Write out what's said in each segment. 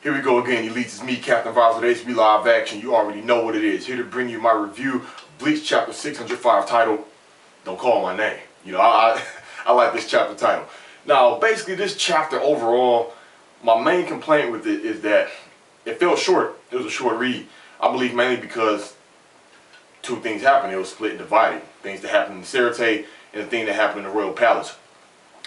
Here we go again, Elites. It's me, Captain Vibes with HB Live Action. You already know what it is. Here to bring you my review of Bleach Chapter 605 titled, Don't Call My Name. You know, I like this chapter title. Now, basically this chapter overall, my main complaint with it is that it felt short. It was a short read. I believe mainly because two things happened. It was split and divided. Things that happened in Serite and the thing that happened in the Royal Palace.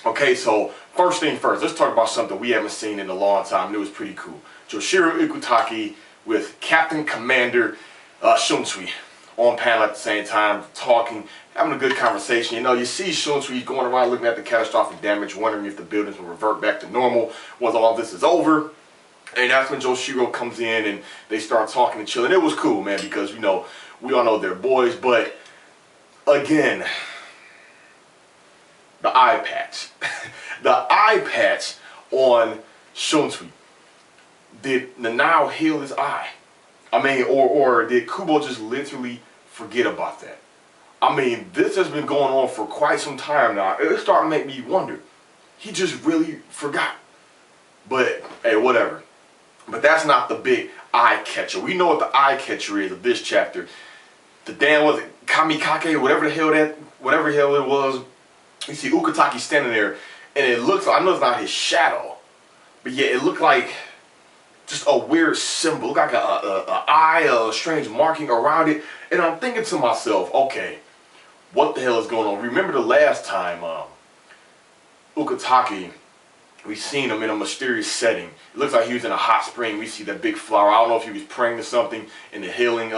Okay, so first thing first, let's talk about something we haven't seen in a long time, and it was pretty cool. Jushiro and Shunsui with Captain Commander Shunsui on panel at the same time, talking, having a good conversation. You know, you see Shunsui going around looking at the catastrophic damage, wondering if the buildings will revert back to normal once all this is over. And that's when Jushiro comes in and they start talking and chilling. It was cool, man, because, you know, we all know they're boys, but again, the eye patch. The eye patch on Shunsui. Did Nanao heal his eye? I mean, or did Kubo just literally forget about that? I mean, this has been going on for quite some time now. It's starting to make me wonder. He just really forgot. But, hey, whatever. But that's not the big eye catcher. We know what the eye catcher is of this chapter. The damn, was it Kamikake, whatever the hell it was. You see UKITAKE standing there, and it looks, I know it's not his shadow, but yeah, it looked like just a weird symbol. It looked like a eye, a strange marking around it. And I'm thinking to myself, okay, what the hell is going on? Remember the last time UKITAKE, we seen him in a mysterious setting. It looks like he was in a hot spring. We see that big flower. I don't know if he was praying to something in the healing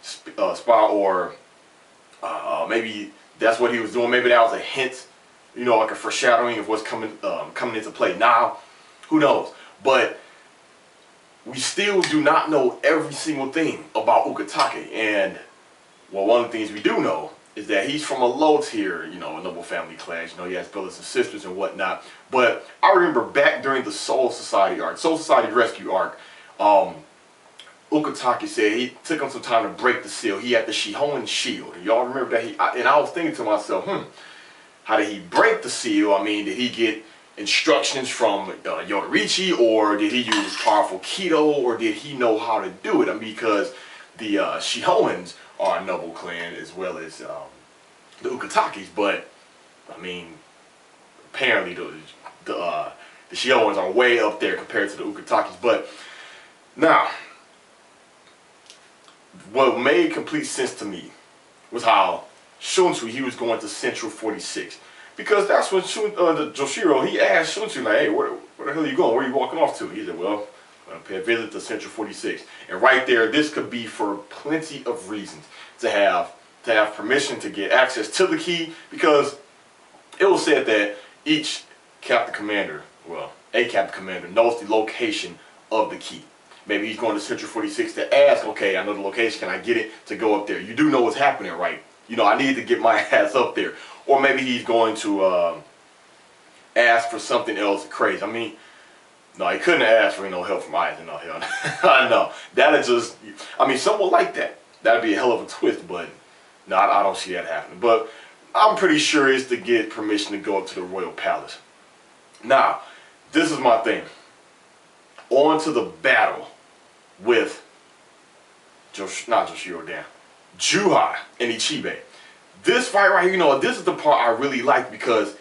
spot, or maybe that's what he was doing. Maybe that was a hint, you know, like a foreshadowing of what's coming into play now. Who knows? But we still do not know every single thing about UKITAKE. And, well, one of the things we do know is that he's from a low tier, you know, a noble family class. You know, he has brothers and sisters and whatnot. But I remember back during the Soul Society arc, Soul Society Rescue arc, UKITAKE said he took him some time to break the seal. He had the Shihoan shield. Y'all remember that? And I was thinking to myself, how did he break the seal? I mean, did he get instructions from Yoruichi, or did he use powerful Kido, or did he know how to do it? I mean, because the Shihoans are a noble clan as well as the UKITAKEs, but I mean, apparently the Shihoans are way up there compared to the UKITAKEs. But now, what made complete sense to me was how Shunsui, he was going to Central 46. Because that's when Jushiro, he asked Shunsui, like, hey, where the hell are you going? Where are you walking off to? He said, well, I'm going to pay a visit to Central 46. And right there, this could be for plenty of reasons to have permission to get access to the key, because it was said that each Captain Commander, well, a Captain Commander, knows the location of the key. Maybe he's going to Central 46 to ask, okay, I know the location, can I get it to go up there? You do know what's happening, right? You know, I need to get my ass up there. Or maybe he's going to ask for something else crazy. I mean, no, he couldn't have asked for no help from Aizen. No, hell no. I know. That'd just, I mean, someone like that. That'd be a hell of a twist, but no, I don't see that happening. But I'm pretty sure it's to get permission to go up to the Royal Palace. Now, this is my thing. On to the battle with Juha and Ichibe. This fight right here, you know, this is the part I really liked, because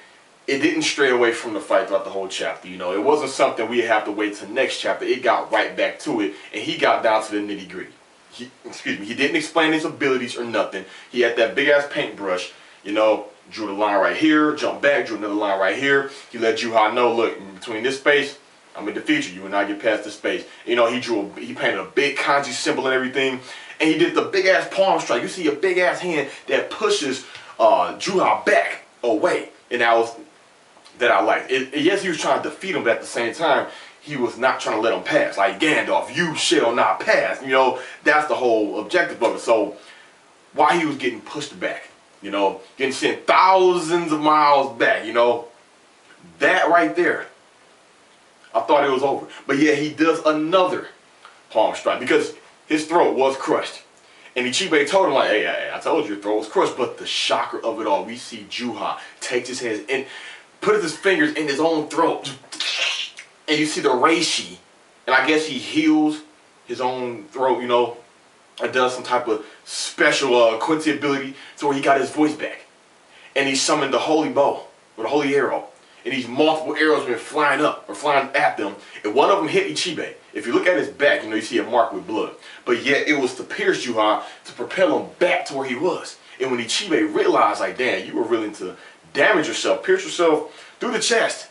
it didn't stray away from the fight throughout the whole chapter. You know, it wasn't something we have to wait till next chapter. It got right back to it, and he got down to the nitty gritty. He didn't explain his abilities or nothing. He had that big ass paintbrush, you know, drew the line right here, jumped back, drew another line right here. He let Juha know, look, in between this space, I'm in the future. You will not get past this space. You know, he painted a big kanji symbol and everything. And he did the big ass palm strike. You see a big ass hand that pushes Juha back away. And that I liked. Yes, he was trying to defeat him, but at the same time, he was not trying to let him pass. Like, Gandalf, you shall not pass. You know, that's the whole objective of it. So, while he was getting pushed back, you know, getting sent thousands of miles back, you know, that right there, I thought it was over. But yeah, he does another palm strike, because his throat was crushed. And Ichibe told him, like, hey, I told you your throat was crushed. But the shocker of it all, we see Juha takes his hands and put his fingers in his own throat. And you see the reishi And I guess he heals his own throat, you know, and does some type of special Quincy ability to where he got his voice back. And he summoned the holy bow, or the holy arrow. And these multiple arrows been flying up, or flying at them. And one of them hit Ichibe. If you look at his back, you know, you see a mark with blood. But yet it was to pierce Juha, to propel him back to where he was. And when Ichibe realized, like, damn, you were willing to damage yourself, pierce yourself through the chest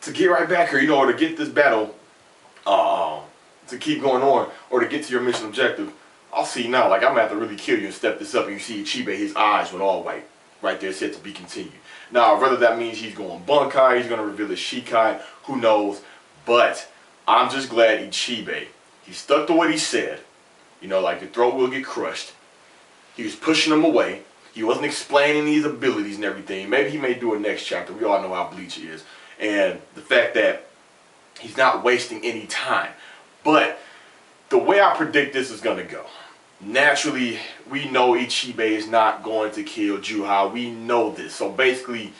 to get right back here, you know, or to get this battle, to keep going on, or to get to your mission objective, I'll see now, like, I'm going to have to really kill you and step this up. And you see Ichibe, his eyes went all white. Right there, said to be continued. Now, whether that means he's going Bunkai, he's going to reveal his Shikai, who knows. But I'm just glad Ichibe, he stuck to what he said. You know, like, your throat will get crushed. He was pushing him away. He wasn't explaining these abilities and everything. Maybe he may do a next chapter. We all know how Bleach is. And the fact that he's not wasting any time. But the way I predict this is going to go, naturally, we know Ichibe is not going to kill Juha. We know this. So basically,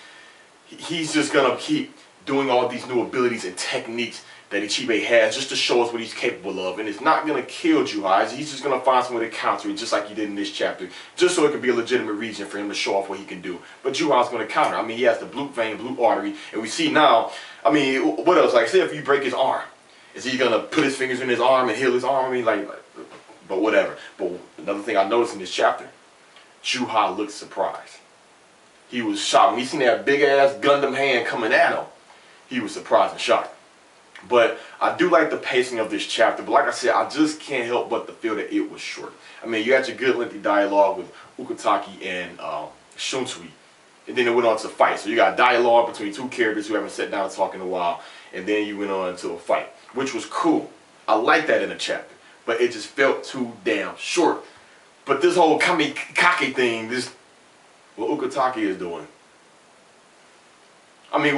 he's just going to keep doing all these new abilities and techniques that Ichibe has just to show us what he's capable of. And it's not going to kill Juha. He's just going to find some way to counter it, just like he did in this chapter, just so it can be a legitimate reason for him to show off what he can do. But Juha's going to counter. I mean, he has the blue vein, blue artery, and we see now, I mean, what else? Like, say if you break his arm, is he going to put his fingers in his arm and heal his arm? I mean, like, but whatever. But another thing I noticed in this chapter, Juha looked surprised. He was shocked. When he seen that big-ass Gundam hand coming at him, he was surprised and shocked. But I do like the pacing of this chapter. But like I said, I just can't help but to feel that it was short. I mean, you had your good lengthy dialogue with UKITAKE and Shunsui. And then it went on to fight. So you got dialogue between two characters who haven't sat down and talked in a while. And then you went on to a fight, which was cool. I like that in a chapter. But it just felt too damn short. But this whole kamikaze thing, what UKITAKE is doing, I mean,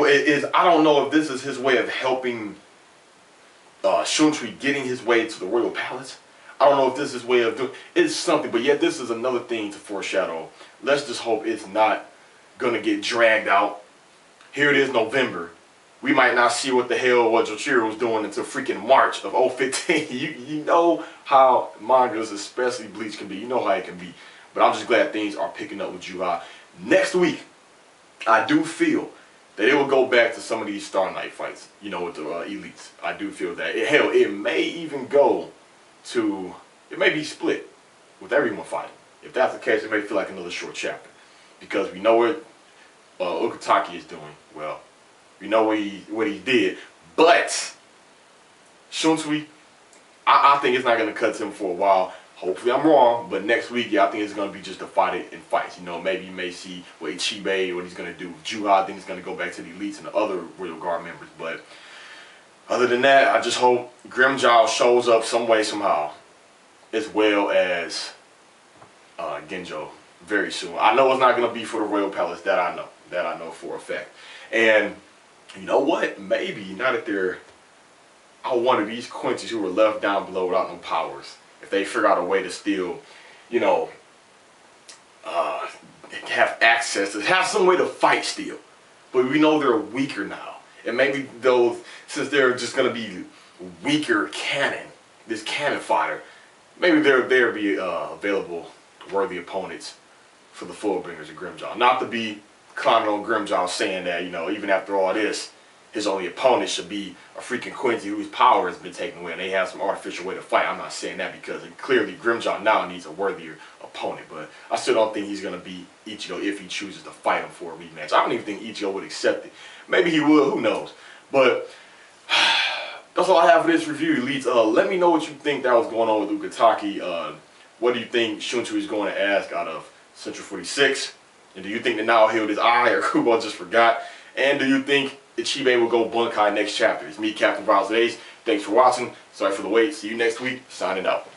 I don't know if this is his way of helping Shunsui getting his way to the royal palace. I don't know if this is his way of doing, it's something, but yet this is another thing to foreshadow. Let's just hope it's not gonna get dragged out. Here it is, November. We might not see what the hell what Jushiro was doing until freaking March of 2015. You know how mangas, especially Bleach, can be. You know how it can be. But I'm just glad things are picking up with Juha. Next week, I do feel that it will go back to some of these Star Knight fights, you know, with the elites. I do feel that. Hell, it may even go to, it may be split with everyone fighting. If that's the case, it may feel like another short chapter. Because we know what UKITAKE is doing. Well, we know what he did. But Shunsui, I think it's not going to cut to him for a while. Hopefully I'm wrong, but next week, yeah, I think it's going to be just a fight in fights. You know, maybe you may see what Ichibe, what he's going to do. Juha, I think he's going to go back to the elites and the other Royal Guard members. But other than that, I just hope Grimmjow shows up some way, somehow, as well as Genjo very soon. I know it's not going to be for the Royal Palace. That I know. That I know for a fact. And you know what? Maybe, now that they're out one of these Quincies who were left down below without no powers, if they figure out a way to still, you know, have access, to have some way to fight still. But we know they're weaker now. And maybe those, since they're just going to be weaker cannon, this cannon fodder, maybe they'll be available worthy opponents for the Fullbringers of Grimmjow. Not to be clowning on Grimmjow saying that, you know, even after all this, his only opponent should be a freaking Quincy whose power has been taken away and they have some artificial way to fight. I'm not saying that because clearly Grimmjow now needs a worthier opponent, but I still don't think he's going to beat Ichigo if he chooses to fight him for a rematch. I don't even think Ichigo would accept it. Maybe he will, who knows. But that's all I have for this review, elites. Let me know what you think that was going on with UKITAKE. What do you think Shunsui is going to ask out of Central 46? And do you think that now healed his eye or Kubo just forgot? And do you think Ichibe will go Bunkai next chapter? It's me, Captain Viles Ace. Thanks for watching. Sorry for the wait. See you next week. Signing out.